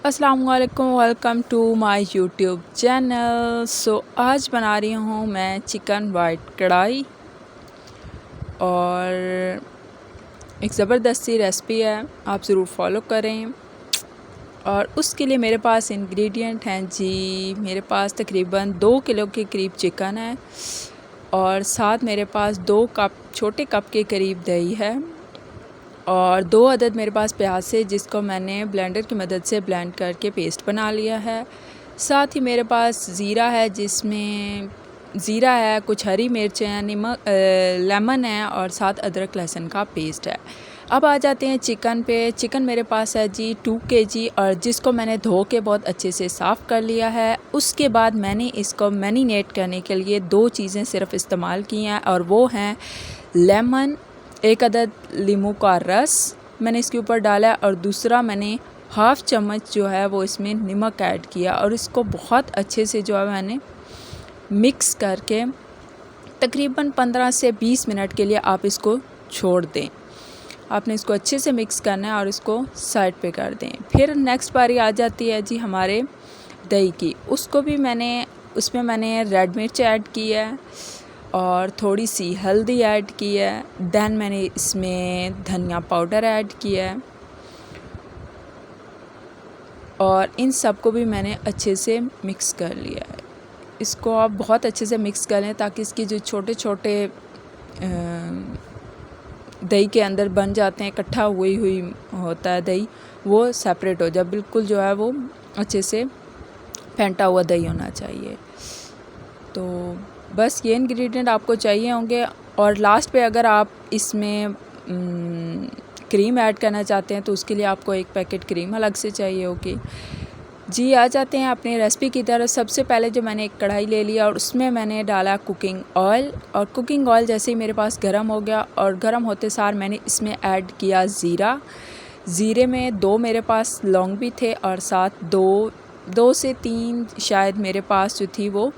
अस्सलामुअलैकुम, welcome to my YouTube channel. आज बना रही हूँ मैं चिकन वाइट कढ़ाई और एक ज़बरदस्त सी रेसिपी है, आप ज़रूर फॉलो करें। और उसके लिए मेरे पास इंग्रेडिएंट हैं जी, मेरे पास तकरीबन 2 किलो के करीब चिकन है और साथ मेरे पास 2 कप छोटे कप के करीब दही है और 2 अदद मेरे पास प्याज है जिसको मैंने ब्लेंडर की मदद से ब्लेंड करके पेस्ट बना लिया है। साथ ही मेरे पास ज़ीरा है, जिसमें ज़ीरा है, कुछ हरी मिर्च हैं, नमक, लेमन है और साथ अदरक लहसुन का पेस्ट है। अब आ जाते हैं चिकन पे। चिकन मेरे पास है जी 2 kg और जिसको मैंने धो के बहुत अच्छे से साफ़ कर लिया है। उसके बाद मैंने इसको मैरिनेट करने के लिए 2 चीज़ें सिर्फ़ इस्तेमाल की हैं और वो हैं लेमन, 1 अदद नींबू का रस मैंने इसके ऊपर डाला है और दूसरा मैंने हाफ़ चम्मच जो है वो इसमें नमक ऐड किया और इसको बहुत अच्छे से जो है मैंने मिक्स करके तकरीबन 15 से 20 मिनट के लिए आप इसको छोड़ दें। आपने इसको अच्छे से मिक्स करना है और इसको साइड पे कर दें। फिर नेक्स्ट बारी आ जाती है जी हमारे दही की। उसमें मैंने रेड मिर्च ऐड की है और थोड़ी सी हल्दी ऐड की है। देन मैंने इसमें धनिया पाउडर ऐड किया है और इन सब को भी मैंने अच्छे से मिक्स कर लिया है। इसको आप बहुत अच्छे से मिक्स कर लें ताकि इसकी जो छोटे छोटे दही के अंदर बन जाते हैं, इकट्ठा हुई होता है दही, वो सेपरेट हो जाए। बिल्कुल जो है वो अच्छे से फेंटा हुआ दही होना चाहिए। तो बस ये इंग्रेडिएंट आपको चाहिए होंगे और लास्ट पे अगर आप इसमें क्रीम ऐड करना चाहते हैं तो उसके लिए आपको 1 पैकेट क्रीम अलग से चाहिए होगी जी। आ जाते हैं अपनी रेसिपी की तरफ। सबसे पहले जो मैंने एक कढ़ाई ले लिया और उसमें मैंने डाला कुकिंग ऑयल और कुकिंग ऑयल जैसे ही मेरे पास गर्म हो गया और गर्म होते सार मैंने इसमें ऐड किया ज़ीरा। ज़ीरे में 2 मेरे पास लौंग भी थे और साथ 2 से 3 शायद मेरे पास जो थी वो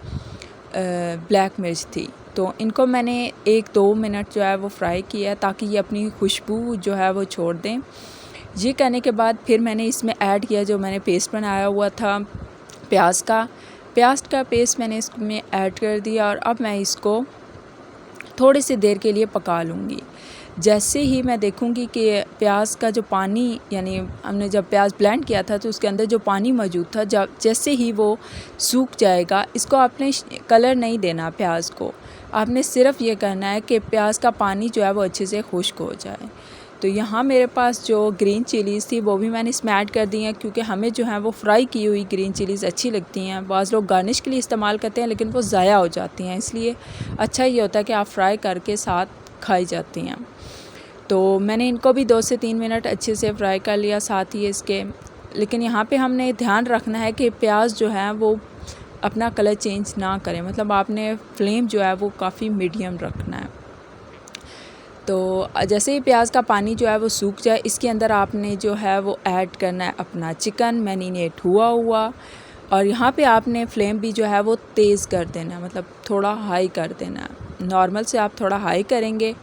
ब्लैक मिर्च थी। तो इनको मैंने 1-2 मिनट जो है वो फ्राई किया ताकि ये अपनी खुशबू जो है वो छोड़ दें। ये करने के बाद फिर मैंने इसमें ऐड किया जो मैंने पेस्ट बनाया हुआ था प्याज का पेस्ट मैंने इसमें ऐड कर दिया और अब मैं इसको थोड़ी सी देर के लिए पका लूँगी। जैसे ही मैं देखूँगी कि प्याज का जो पानी, यानी हमने जब प्याज ब्लेंड किया था तो उसके अंदर जो पानी मौजूद था, जैसे ही वो सूख जाएगा, इसको आपने कलर नहीं देना प्याज को, आपने सिर्फ़ ये करना है कि प्याज का पानी जो है वो अच्छे से खुश्क हो जाए। तो यहाँ मेरे पास जो ग्रीन चिलीज़ थी वो भी मैंने इसमें ऐड कर दी हैं क्योंकि हमें जो है वो फ्राई की हुई ग्रीन चिलीज़ अच्छी लगती हैं। बाज़ लोग गार्निश के लिए इस्तेमाल करते हैं लेकिन वो ज़ाया हो जाती हैं, इसलिए अच्छा ये होता है कि आप फ्राई करके साथ खाई जाती हैं। तो मैंने इनको भी 2 से 3 मिनट अच्छे से फ्राई कर लिया साथ ही इसके। लेकिन यहाँ पे हमने ध्यान रखना है कि प्याज जो है वो अपना कलर चेंज ना करें, मतलब आपने फ्लेम जो है वो काफ़ी मीडियम रखना है। तो जैसे ही प्याज का पानी जो है वो सूख जाए, इसके अंदर आपने जो है वो ऐड करना है अपना चिकन मैरिनेट हुआ और यहाँ पे आपने फ्लेम भी जो है वो तेज़ कर देना है, मतलब थोड़ा हाई कर देना है। नॉर्मल से आप थोड़ा हाई करेंगे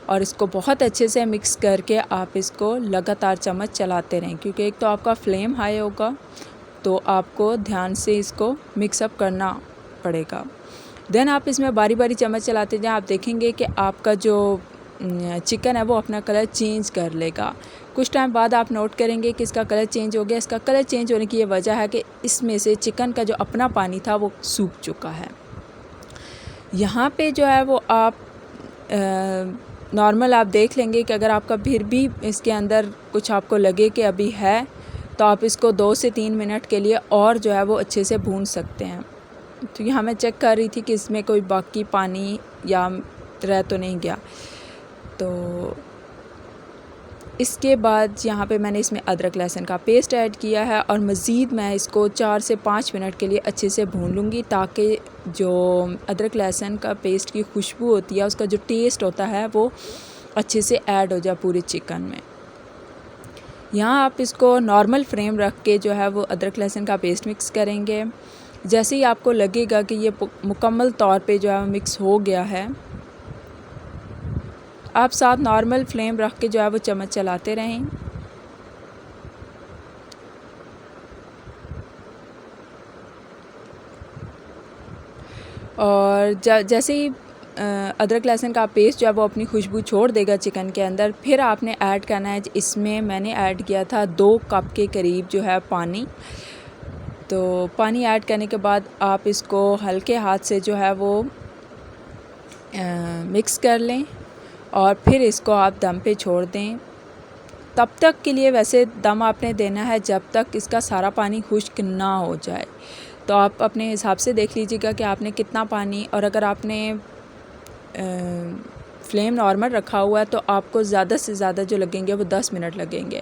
और इसको बहुत अच्छे से मिक्स करके आप इसको लगातार चम्मच चलाते रहें क्योंकि एक तो आपका फ्लेम हाई होगा तो आपको ध्यान से इसको मिक्सअप करना पड़ेगा। देन आप इसमें बारी बारी चम्मच चलाते जाएं। आप देखेंगे कि आपका जो चिकन है वो अपना कलर चेंज कर लेगा। कुछ टाइम बाद आप नोट करेंगे कि इसका कलर चेंज हो गया। इसका कलर चेंज होने की ये वजह है कि इसमें से चिकन का जो अपना पानी था वो सूख चुका है। यहाँ पे जो है वो आप नॉर्मल आप देख लेंगे कि अगर आपका फिर भी इसके अंदर कुछ आपको लगे कि अभी है तो आप इसको 2 से 3 मिनट के लिए और जो है वो अच्छे से भून सकते हैं। तो यहाँ मैं चेक कर रही थी कि इसमें कोई बाकी पानी या रह तो नहीं गया। तो इसके बाद यहाँ पे मैंने इसमें अदरक लहसुन का पेस्ट ऐड किया है और मज़ीद मैं इसको 4 से 5 मिनट के लिए अच्छे से भून लूँगी ताकि जो अदरक लहसुन का पेस्ट की खुशबू होती है, उसका जो टेस्ट होता है वो अच्छे से ऐड हो जाए पूरे चिकन में। यहाँ आप इसको नॉर्मल फ्लेम रख के जो है वो अदरक लहसुन का पेस्ट मिक्स करेंगे। जैसे ही आपको लगेगा कि ये मुकम्मल तौर पे जो है मिक्स हो गया है, आप साथ नॉर्मल फ्लेम रख के जो है वो चम्मच चलाते रहें। और जैसे ही अदरक लहसुन का पेस्ट जो है वो अपनी खुशबू छोड़ देगा चिकन के अंदर, फिर आपने ऐड करना है, इसमें मैंने ऐड किया था 2 कप के करीब जो है पानी। तो पानी ऐड करने के बाद आप इसको हल्के हाथ से जो है वो मिक्स कर लें और फिर इसको आप दम पे छोड़ दें। तब तक के लिए वैसे दम आपने देना है जब तक इसका सारा पानी खुश्क ना हो जाए। तो आप अपने हिसाब से देख लीजिएगा कि आपने कितना पानी, और अगर आपने फ्लेम नॉर्मल रखा हुआ है तो आपको ज़्यादा से ज़्यादा जो लगेंगे वो 10 मिनट लगेंगे।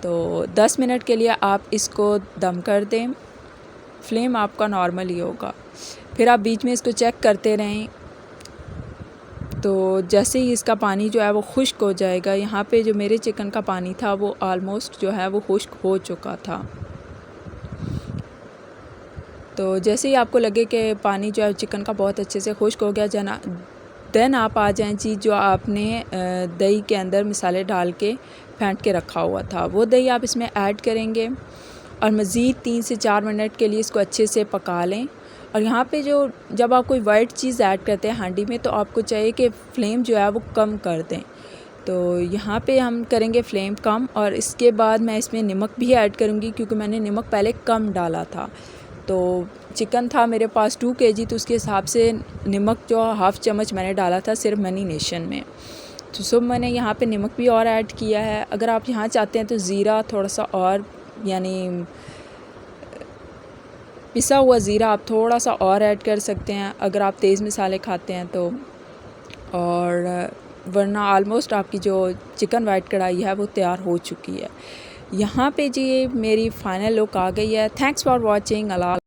तो 10 मिनट के लिए आप इसको दम कर दें, फ्लेम आपका नॉर्मल ही होगा। फिर आप बीच में इसको चेक करते रहें। तो जैसे ही इसका पानी जो है वो खुश्क हो जाएगा, यहाँ पे जो मेरे चिकन का पानी था वो ऑलमोस्ट जो है वो खुश्क हो चुका था। तो जैसे ही आपको लगे कि पानी जो है चिकन का बहुत अच्छे से खुश्क हो गया देन आप आ जाएं जी जो आपने दही के अंदर मसाले डाल के फेंट के रखा हुआ था, वो दही आप इसमें ऐड करेंगे और मज़ीद 3 से 4 मिनट के लिए इसको अच्छे से पका लें। और यहाँ पे जब आप कोई वाइट चीज़ ऐड करते हैं हांडी में तो आपको चाहिए कि फ्लेम जो है वो कम कर दें। तो यहाँ पे हम करेंगे फ्लेम कम, और इसके बाद मैं इसमें नमक भी ऐड करूँगी क्योंकि मैंने नमक पहले कम डाला था। तो चिकन था मेरे पास 2 kg, तो उसके हिसाब से नमक जो हाफ़ चम्मच मैंने डाला था सिर्फ मैरिनेशन में। तो सब मैंने यहाँ पे नमक भी और ऐड किया है। अगर आप यहाँ चाहते हैं तो ज़ीरा थोड़ा सा और, यानी पिसा हुआ ज़ीरा आप थोड़ा सा और ऐड कर सकते हैं अगर आप तेज़ मसाले खाते हैं तो। और वरना ऑलमोस्ट आपकी जो चिकन वाइट कढ़ाई है वो तैयार हो चुकी है। यहाँ पे जी मेरी फ़ाइनल लुक आ गई है। Thanks for watching. अल्लाह।